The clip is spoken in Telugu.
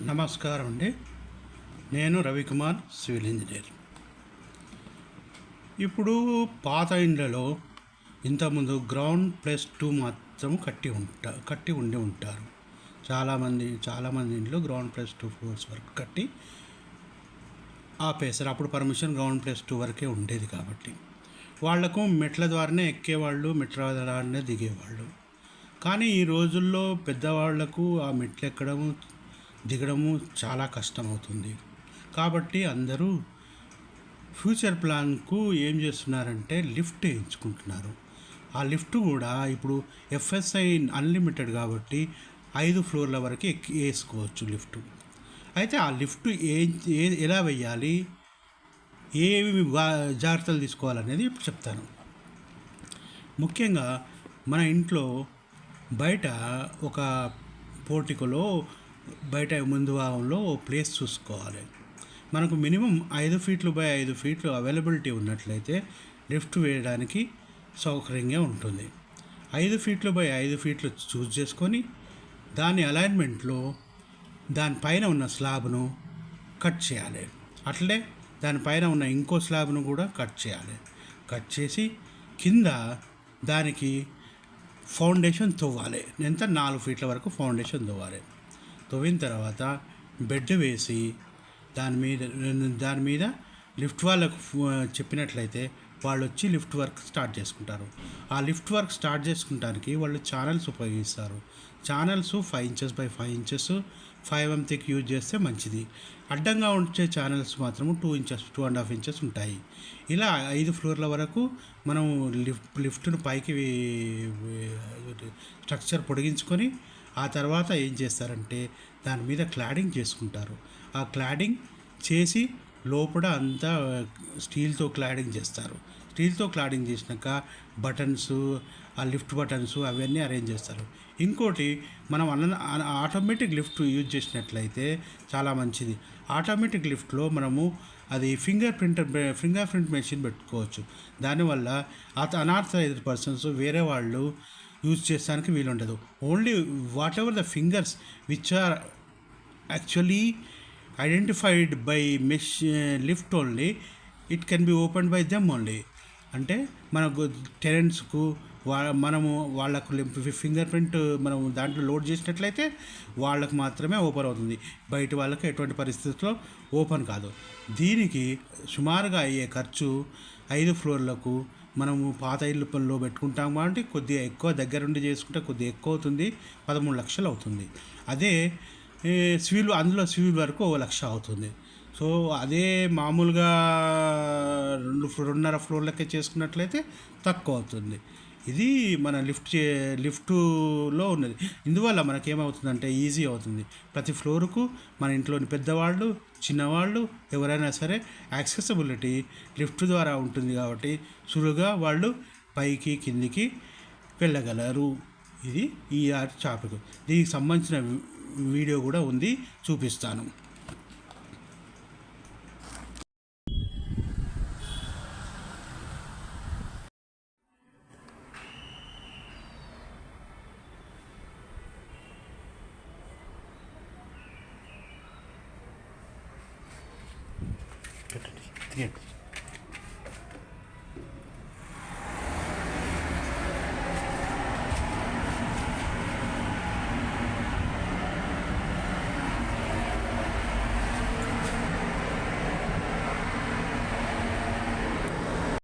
నమస్కారం అండి. నేను రవికుమార్, సివిల్ ఇంజనీర్. ఇప్పుడు పాత ఇండ్లలో ఇంతకుముందు గ్రౌండ్ +2 మాత్రం కట్టి ఉండి ఉంటారు. చాలామంది ఇంట్లో గ్రౌండ్ +2 ఫ్లోర్స్ వరకు కట్టి ఆపేశారు. అప్పుడు పర్మిషన్ గ్రౌండ్ +2 వరకే ఉండేది కాబట్టి వాళ్లకు మెట్ల ద్వారానే ఎక్కేవాళ్ళు, మెట్ల ద్వారానే దిగేవాళ్ళు. కానీ ఈ రోజుల్లో పెద్దవాళ్లకు ఆ మెట్లు ఎక్కడము దిగడము చాలా కష్టమవుతుంది. కాబట్టి అందరూ ఫ్యూచర్ ప్లాన్కు ఏం చేస్తున్నారంటే లిఫ్ట్ వేయించుకుంటున్నారు. ఆ లిఫ్ట్ కూడా ఇప్పుడు FSI అన్లిమిటెడ్ కాబట్టి 5 ఫ్లోర్ల వరకు వేసుకోవచ్చు లిఫ్ట్. అయితే ఆ లిఫ్ట్ ఎలా వేయాలి, ఏవి జాగ్రత్తలు తీసుకోవాలనేది ఇప్పుడు చెప్తాను. ముఖ్యంగా మన ఇంట్లో బయట ఒక పోర్టికోలో బయట ముందు భాగంలో ప్లేస్ చూసుకోవాలి. మనకు మినిమం 5 ఫీట్లు బై 5 ఫీట్లు అవైలబిలిటీ ఉన్నట్లయితే లిఫ్ట్ వేయడానికి సౌకర్యంగా ఉంటుంది. 5 ఫీట్లు బై 5 ఫీట్లు చూస్ చేసుకొని దాని అలైన్మెంట్లో దానిపైన ఉన్న స్లాబ్ను కట్ చేయాలి. అట్లే దానిపైన ఉన్న ఇంకో స్లాబ్ను కూడా కట్ చేయాలి. కట్ చేసి కింద దానికి ఫౌండేషన్ తవ్వాలి. ఎంత 4 ఫీట్ల వరకు ఫౌండేషన్ తవ్వాలి. తవ్విన తర్వాత బెడ్ వేసి దాని మీద లిఫ్ట్ వాళ్ళకు చెప్పినట్లయితే వాళ్ళు వచ్చి లిఫ్ట్ వర్క్ స్టార్ట్ చేసుకుంటారు. ఆ లిఫ్ట్ వర్క్ స్టార్ట్ చేసుకుంటానికి వాళ్ళు ఛానల్స్ ఉపయోగిస్తారు. Channels 5 inches by 5 inches 5 mm thick use చేస్తే మంచిది. అడ్డంగా ఉంచే ఛానల్స్ మాత్రం 2 ఇంచెస్ 2.5 ఇంచెస్ ఉంటాయి. ఇలా 5 ఫ్లోర్ల వరకు మనం లిఫ్ట్ను పైకి స్ట్రక్చర్ పొడిగించుకొని ఆ తర్వాత ఏం చేస్తారంటే దాని మీద క్లాడింగ్ చేసుకుంటారు. ఆ క్లాడింగ్ చేసి లోపల అంతా స్టీల్తో క్లాడింగ్ చేస్తారు. స్టీల్తో క్లాడింగ్ చేసినాక బటన్స్, ఆ లిఫ్ట్ బటన్స్ అవన్నీ అరేంజ్ చేస్తారు. ఇంకోటి, మనం ఆటోమేటిక్ లిఫ్ట్ యూజ్ చేసినట్లయితే చాలా మంచిది. ఆటోమేటిక్ లిఫ్ట్లో మనము అది ఫింగర్ ప్రింట్ మెషిన్ పెట్టుకోవచ్చు. దానివల్ల అనాథరైజ్డ్ పర్సన్స్ వేరే వాళ్ళు యూజ్ చేసానికి వీలుండదు. Only whatever the fingers which are actually identified by lift only, it can be open by them only. అంటే మనకు టెనెంట్స్కు వాళ్ళకు ఫింగర్ ప్రింట్ మనం దాంట్లో లోడ్ చేసినట్లయితే వాళ్ళకు మాత్రమే ఓపెన్ అవుతుంది. బయట వాళ్ళకి ఎటువంటి పరిస్థితుల్లో ఓపెన్ కాదు. దీనికి సుమారుగా అయ్యే ఖర్చు 5 ఫ్లోర్లకు మనము పాత ఇళ్ళలో పెట్టుకుంటాం కాబట్టి కొద్దిగా ఎక్కువ దగ్గరుండి చేసుకుంటే కొద్దిగా ఎక్కువ అవుతుంది, 13 లక్షలు అవుతుంది. అదే అందులో సివిల్ వరకు 1 లక్ష అవుతుంది. సో అదే మామూలుగా 2.5 ఫ్లోర్లకే చేసుకున్నట్లయితే తక్కువ అవుతుంది. ఇది మన లిఫ్ట్లో ఉన్నది. ఇందువల్ల మనకేమవుతుందంటే ఈజీ అవుతుంది. ప్రతి ఫ్లోరుకు మన ఇంట్లోని పెద్దవాళ్ళు, చిన్నవాళ్ళు ఎవరైనా సరే యాక్సెసిబిలిటీ లిఫ్ట్ ద్వారా ఉంటుంది కాబట్టి సులువుగా వాళ్ళు పైకి కిందికి వెళ్ళగలరు. ఇది ఈ టాపిక్. దీనికి సంబంధించిన వీడియో కూడా ఉంది, చూపిస్తాను. పెట్టండి.